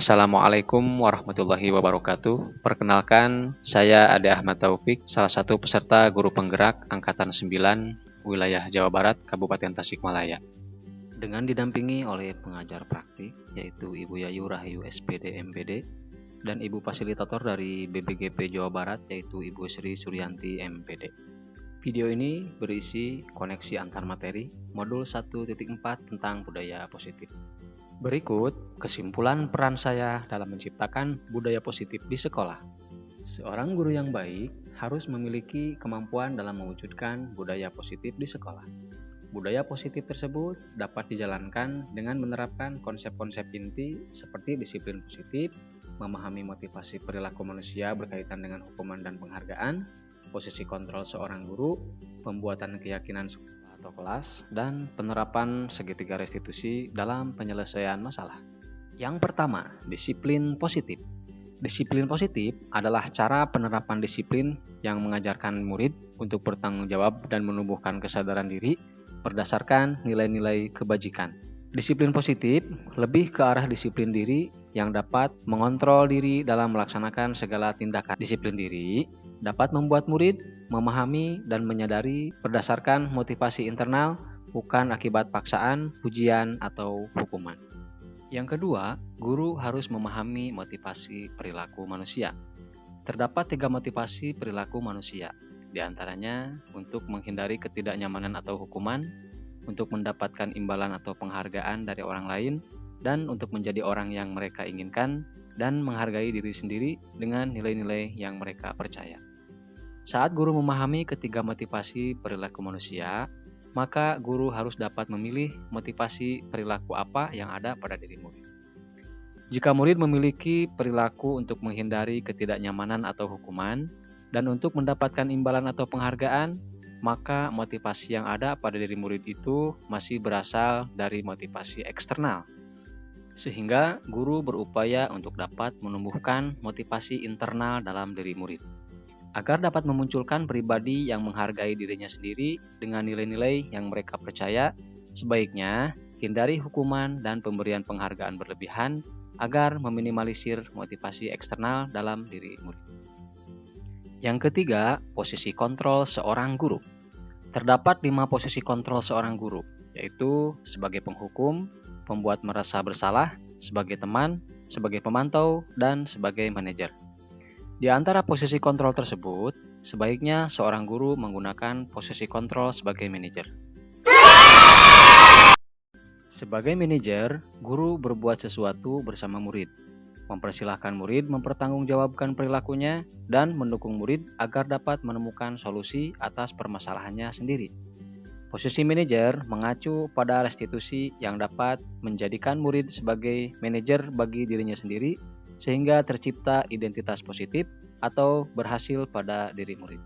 Assalamualaikum warahmatullahi wabarakatuh. Perkenalkan, saya Ade Ahmad Taufik, salah satu peserta guru penggerak Angkatan 9 wilayah Jawa Barat, Kabupaten Tasikmalaya. Dengan didampingi oleh pengajar praktik, yaitu Ibu Yayu Rahayu SPD MPD, dan Ibu Fasilitator dari BBGP Jawa Barat, yaitu Ibu Sri Suryanti MPD. Video ini berisi koneksi antar materi, modul 1.4 tentang budaya positif. Berikut kesimpulan peran saya dalam menciptakan budaya positif di sekolah. Seorang guru yang baik harus memiliki kemampuan dalam mewujudkan budaya positif di sekolah. Budaya positif tersebut dapat dijalankan dengan menerapkan konsep-konsep inti seperti disiplin positif, memahami motivasi perilaku manusia berkaitan dengan hukuman dan penghargaan, posisi kontrol seorang guru, pembuatan keyakinan atau kelas, dan penerapan segitiga restitusi dalam penyelesaian masalah. Yang pertama, disiplin positif. Disiplin positif adalah cara penerapan disiplin yang mengajarkan murid untuk bertanggung jawab dan menumbuhkan kesadaran diri berdasarkan nilai-nilai kebajikan. Disiplin positif lebih ke arah disiplin diri yang dapat mengontrol diri dalam melaksanakan segala tindakan. Disiplin diri dapat membuat murid memahami dan menyadari berdasarkan motivasi internal, bukan akibat paksaan, pujian, atau hukuman. Yang kedua, guru harus memahami motivasi perilaku manusia. Terdapat 3 motivasi perilaku manusia, di antaranya untuk menghindari ketidaknyamanan atau hukuman, untuk mendapatkan imbalan atau penghargaan dari orang lain, dan untuk menjadi orang yang mereka inginkan, dan menghargai diri sendiri dengan nilai-nilai yang mereka percaya. Saat guru memahami ketiga motivasi perilaku manusia, maka guru harus dapat memilih motivasi perilaku apa yang ada pada diri murid. Jika murid memiliki perilaku untuk menghindari ketidaknyamanan atau hukuman, dan untuk mendapatkan imbalan atau penghargaan, maka motivasi yang ada pada diri murid itu masih berasal dari motivasi eksternal. Sehingga guru berupaya untuk dapat menumbuhkan motivasi internal dalam diri murid. Agar dapat memunculkan pribadi yang menghargai dirinya sendiri dengan nilai-nilai yang mereka percaya, sebaiknya hindari hukuman dan pemberian penghargaan berlebihan agar meminimalisir motivasi eksternal dalam diri murid. Yang ketiga, posisi kontrol seorang guru. Terdapat 5 posisi kontrol seorang guru, yaitu sebagai penghukum, pembuat merasa bersalah, sebagai teman, sebagai pemantau, dan sebagai manajer. Di antara posisi kontrol tersebut, sebaiknya seorang guru menggunakan posisi kontrol sebagai manajer. Sebagai manajer, guru berbuat sesuatu bersama murid, mempersilahkan murid mempertanggungjawabkan perilakunya, dan mendukung murid agar dapat menemukan solusi atas permasalahannya sendiri. Posisi manajer mengacu pada restitusi yang dapat menjadikan murid sebagai manajer bagi dirinya sendiri, sehingga tercipta identitas positif atau berhasil pada diri murid.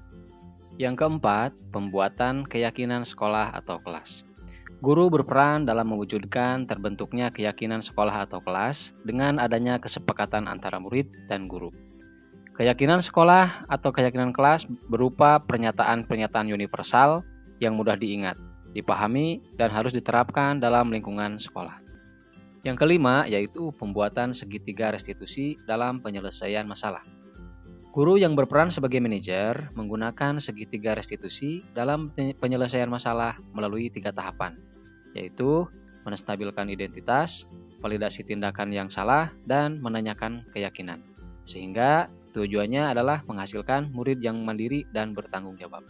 Yang keempat, pembuatan keyakinan sekolah atau kelas. Guru berperan dalam mewujudkan terbentuknya keyakinan sekolah atau kelas dengan adanya kesepakatan antara murid dan guru. Keyakinan sekolah atau keyakinan kelas berupa pernyataan-pernyataan universal yang mudah diingat, dipahami, dan harus diterapkan dalam lingkungan sekolah. Yang kelima, yaitu pembuatan segitiga restitusi dalam penyelesaian masalah. Guru yang berperan sebagai manajer menggunakan segitiga restitusi dalam penyelesaian masalah melalui 3 tahapan, yaitu menstabilkan identitas, validasi tindakan yang salah, dan menanyakan keyakinan. Sehingga tujuannya adalah menghasilkan murid yang mandiri dan bertanggung jawab.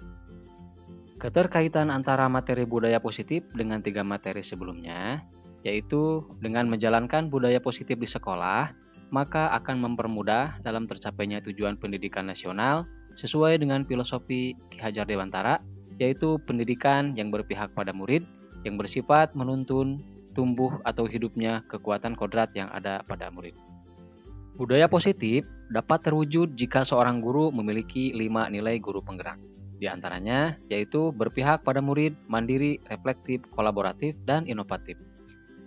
Keterkaitan antara materi budaya positif dengan 3 materi sebelumnya, yaitu dengan menjalankan budaya positif di sekolah, maka akan mempermudah dalam tercapainya tujuan pendidikan nasional sesuai dengan filosofi Ki Hajar Dewantara, yaitu pendidikan yang berpihak pada murid, yang bersifat menuntun, tumbuh atau hidupnya kekuatan kodrat yang ada pada murid. Budaya positif dapat terwujud jika seorang guru memiliki 5 nilai guru penggerak. Di antaranya yaitu berpihak pada murid, mandiri, reflektif, kolaboratif, dan inovatif.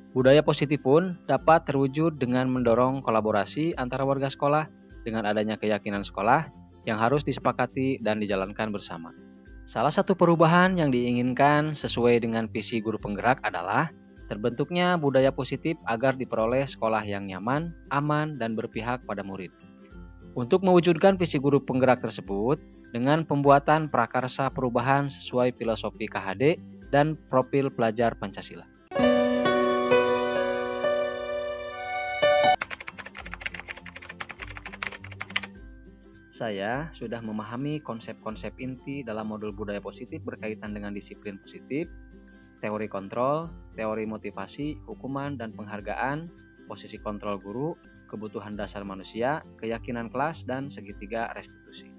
Budaya positif pun dapat terwujud dengan mendorong kolaborasi antara warga sekolah dengan adanya keyakinan sekolah yang harus disepakati dan dijalankan bersama. Salah satu perubahan yang diinginkan sesuai dengan visi guru penggerak adalah Terbentuknya budaya positif agar diperoleh sekolah yang nyaman, aman, dan berpihak pada murid. Untuk mewujudkan visi guru penggerak tersebut, dengan pembuatan prakarsa perubahan sesuai filosofi KHD dan profil pelajar Pancasila. Saya sudah memahami konsep-konsep inti dalam modul budaya positif berkaitan dengan disiplin positif, teori kontrol, teori motivasi, hukuman dan penghargaan, posisi kontrol guru, kebutuhan dasar manusia, keyakinan kelas, dan segitiga restitusi.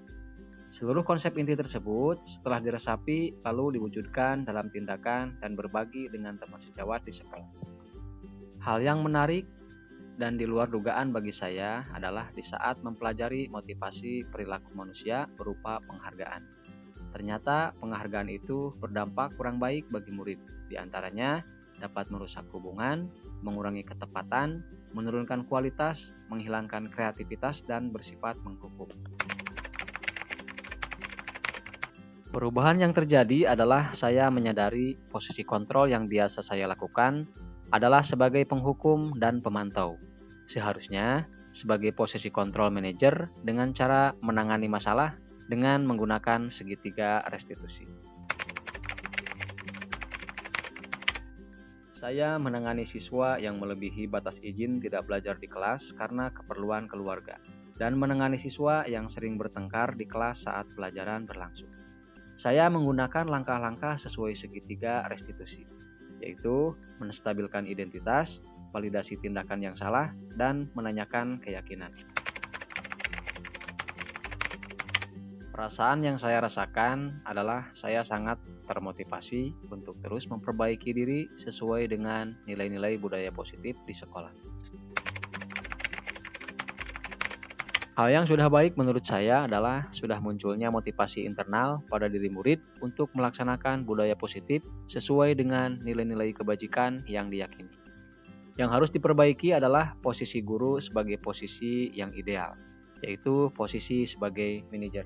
Seluruh konsep inti tersebut setelah diresapi lalu diwujudkan dalam tindakan dan berbagi dengan teman sejawat di sekolah. Hal yang menarik dan di luar dugaan bagi saya adalah di saat mempelajari motivasi perilaku manusia berupa penghargaan. Ternyata penghargaan itu berdampak kurang baik bagi murid. Di antaranya dapat merusak hubungan, mengurangi ketepatan, menurunkan kualitas, menghilangkan kreativitas, dan bersifat menghukum. Perubahan yang terjadi adalah saya menyadari posisi kontrol yang biasa saya lakukan adalah sebagai penghukum dan pemantau. Seharusnya sebagai posisi kontrol manajer dengan cara menangani masalah dengan menggunakan segitiga restitusi. Saya menangani siswa yang melebihi batas izin tidak belajar di kelas karena keperluan keluarga, dan menangani siswa yang sering bertengkar di kelas saat pelajaran berlangsung. Saya menggunakan langkah-langkah sesuai segitiga restitusi, yaitu menstabilkan identitas, validasi tindakan yang salah, dan menanyakan keyakinan. Perasaan yang saya rasakan adalah saya sangat termotivasi untuk terus memperbaiki diri sesuai dengan nilai-nilai budaya positif di sekolah. Hal yang sudah baik menurut saya adalah sudah munculnya motivasi internal pada diri murid untuk melaksanakan budaya positif sesuai dengan nilai-nilai kebajikan yang diyakini. Yang harus diperbaiki adalah posisi guru sebagai posisi yang ideal, yaitu posisi sebagai manajer.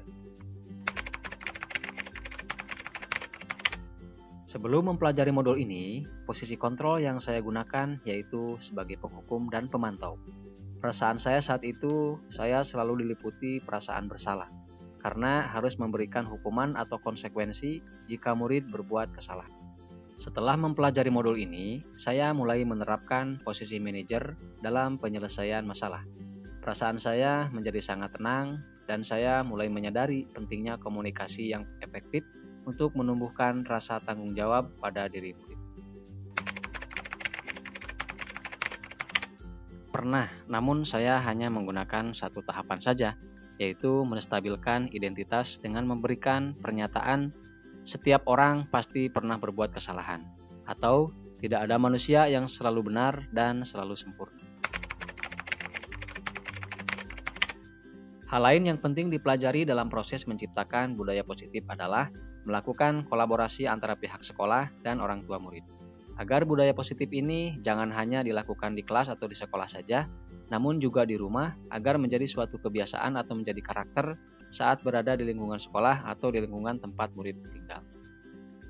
Sebelum mempelajari modul ini, posisi kontrol yang saya gunakan yaitu sebagai penghukum dan pemantau. Perasaan saya saat itu, saya selalu diliputi perasaan bersalah, karena harus memberikan hukuman atau konsekuensi jika murid berbuat kesalahan. Setelah mempelajari modul ini, saya mulai menerapkan posisi manajer dalam penyelesaian masalah. Perasaan saya menjadi sangat tenang, dan saya mulai menyadari pentingnya komunikasi yang efektif untuk menumbuhkan rasa tanggung jawab pada diri murid. Pernah, namun saya hanya menggunakan satu tahapan saja, yaitu menstabilkan identitas dengan memberikan pernyataan setiap orang pasti pernah berbuat kesalahan, atau tidak ada manusia yang selalu benar dan selalu sempurna. Hal lain yang penting dipelajari dalam proses menciptakan budaya positif adalah melakukan kolaborasi antara pihak sekolah dan orang tua murid. Agar budaya positif ini jangan hanya dilakukan di kelas atau di sekolah saja, namun juga di rumah agar menjadi suatu kebiasaan atau menjadi karakter saat berada di lingkungan sekolah atau di lingkungan tempat murid tinggal.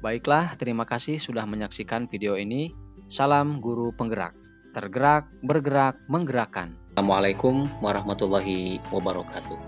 Baiklah, terima kasih sudah menyaksikan video ini. Salam guru penggerak, tergerak, bergerak, menggerakkan. Assalamualaikum warahmatullahi wabarakatuh.